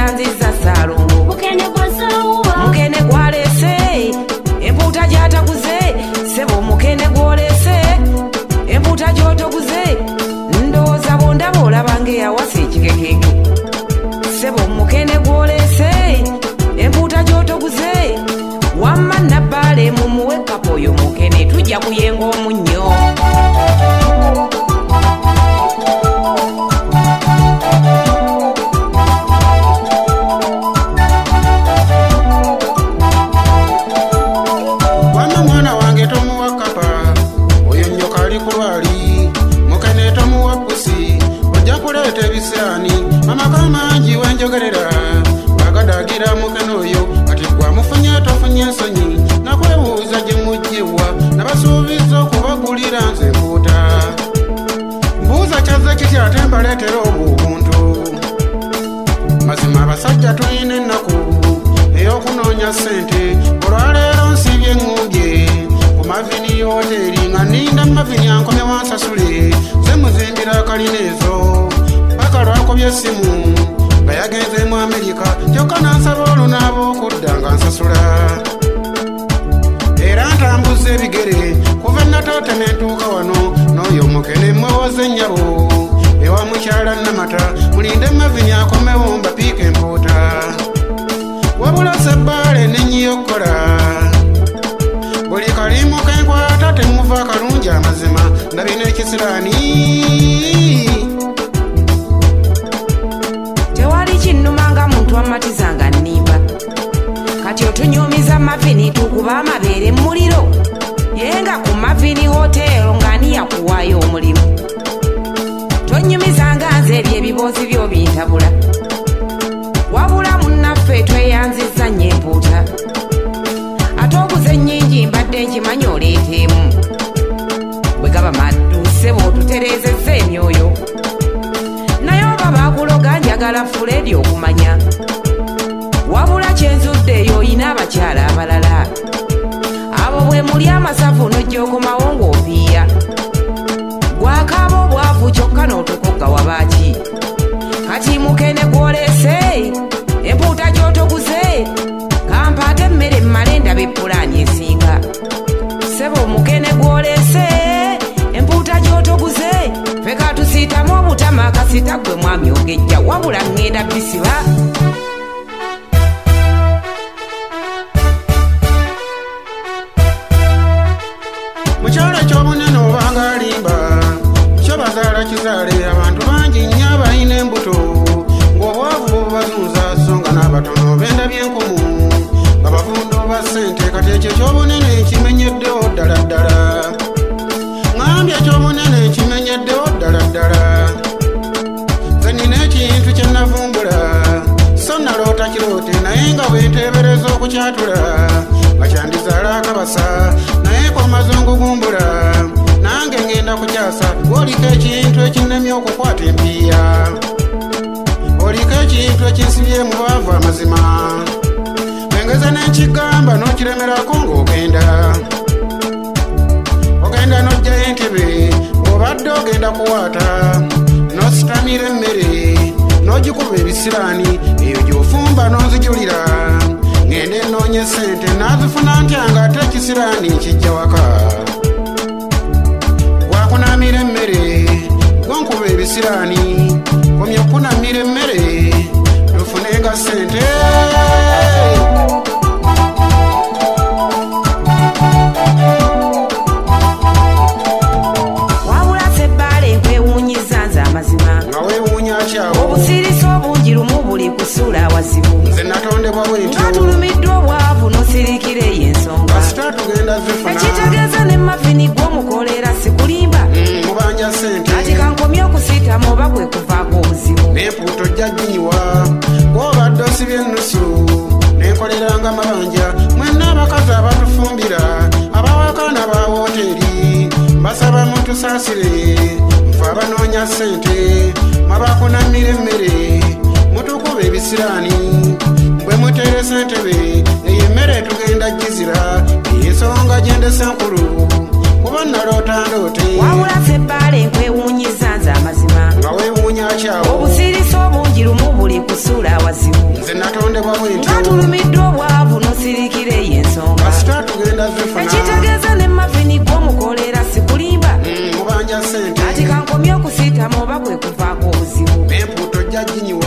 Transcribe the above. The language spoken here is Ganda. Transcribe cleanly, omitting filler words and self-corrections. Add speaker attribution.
Speaker 1: tweyanziza Ssaalongo mukene gwalese empuuta gyataguze ssebo mukene gwolese empuuta gyotoguze ndowooza bondaba olabanga eyawasa ekikekeke ssebo mukene gwolese empuuta gyotoguze wamma nabbaale mumuwe kapo oyo mukene tujja kuyenga omunnyo
Speaker 2: Mangi wenjogerera bagadagira mukene oyo ati gwamufunye tofunye ensonyi nakwebuuza gye mugyewa nabasuubiza okubagulira nze mpuuta mbuuza kyaze kiti ate mbaleetera obubuntu mazima abasajja tulina ennaku ey'okunoonya ssente olwaleero nsibye eŋŋumbye ku mavini hoteeri nga nninda mavini ankomye wansasule ze muzimbira akalina ezo paka lwakobye essimu nga yagenze mu Amerika kyokka nansaba olunaaba okudda nga nsasula era ntambuza ebigere kuva nataate nentuuka wano n'oyo mukene mwewoze ennyabo ewa mukyala Namata mulinde mavini akomewo mbapiika empuuta wabula sebbaale nenyiyokola buli kalimu kenkwata temuva akalungi amazima ndabina ekisiraani
Speaker 1: kinnumanga muntu amatizanga nnimba kati otunyumiza mavini tukuba amabeere muliro yenga ku mavini hotero ng'ani yakuwaayo omulimu tonyumizanga nze ebyo ebiboozi byo bintabula wabula munnaffe tweyanziza nnyo empuuta ate oguze ennyingi mbadde nkimanyi oleeteemu bwe gaba madduse bw'otutereezezza emyoyo naye oba baakuloga njagala Fred okumanya wabula kyenzudde eyo oyina abakyala abalala abo bwe muli amasavu n'ojja okomawo ng'opiiya gwakaaba obwavu kyokka n'otukogga wabaaki kati mukene gwolese empuuta gy'otoguze kampaate emmere mmale ndaba eppulaani esinga ssebo mukene gwolese empuuta gy'otoguze feka tusiitamu obutama akasita gwe mwami ogejja wabula ŋŋenda bisiba
Speaker 2: mukyalo eky'obunene obanga alimba kyo bazaala kizaale abantu bangi nnyo abalina embuto ng'obwavu bubazunza so nga n'abatono bendabye enkumu nga bavundo ba ssente kati ekyo eky'obunene kimenyeddewo ddala ddala ŋambye eky'obunene kimenyeddewo ddala ddala ze nina ekintu kye navumbula so naloota kiroote naye nga bwenteebereza okukyatula nga kyandizaala akabasa naye kwamazungugumbula nange ngenda kukyasa oliko ekintu ekinnemye okukwata empiiya oliko ekintu ekinsibye mu baavu amazima engeza n'enkigamba n'okiremerako ng'ogenda n'ojjayo entebe obadde ogenda kuwaata n'ositamira emmere n'ogikuba ebisiraani eyo gy'ofumba n'onzijulira ngende enoonye ssente n'azifuna ntya nga ate ekisiraani kijja waka wakunamira emmere gonkuba ebisiraani komya okunamira emmere tufunenga ssente
Speaker 1: obusirisi obungi lumu buli kusuula awazibu
Speaker 2: nze natondebwa bwenti
Speaker 1: nga tulumiddwa obwavu n'osirikira eyo ensonga ekitegeeza ne mavini gw'omukolera sikulimba
Speaker 2: mubanja ssente
Speaker 1: kati kankomye okusiitamu oba kwe kuvaako obuzibu
Speaker 2: n'empuuta ojja ginyiwa gw'obadde osibye ennusu n'enkoleranga amabanja mwenna abakazi abatufumbira abawakaana ba woteeri mbasaba mutusaasire nfe abanoonya ssente mabakunamira emmere mutukuba ebisiraani bwe muteresa entebe eyo emmere tugenda gizira ey'ensonga gyendesa nkulu kuba naloota ndoote
Speaker 1: wabula sebbaala enkwewuunyiza nze amazima
Speaker 2: nga weewuunya akyawo
Speaker 1: obusirisi obungi lumu buli kusuula awazibu
Speaker 2: bw'oba bwentyo
Speaker 1: nga tulumiddwa obwavu nosirikira ey'ensonga
Speaker 2: kasita tugenda zifuna
Speaker 1: ekitegeeza ne mavini gw'omukolera sikulimba
Speaker 2: mubanja ssente
Speaker 1: ati kankomye okusiitamu oba kwe kuvaako obuzibu
Speaker 2: n'empuuto jja ginyiwa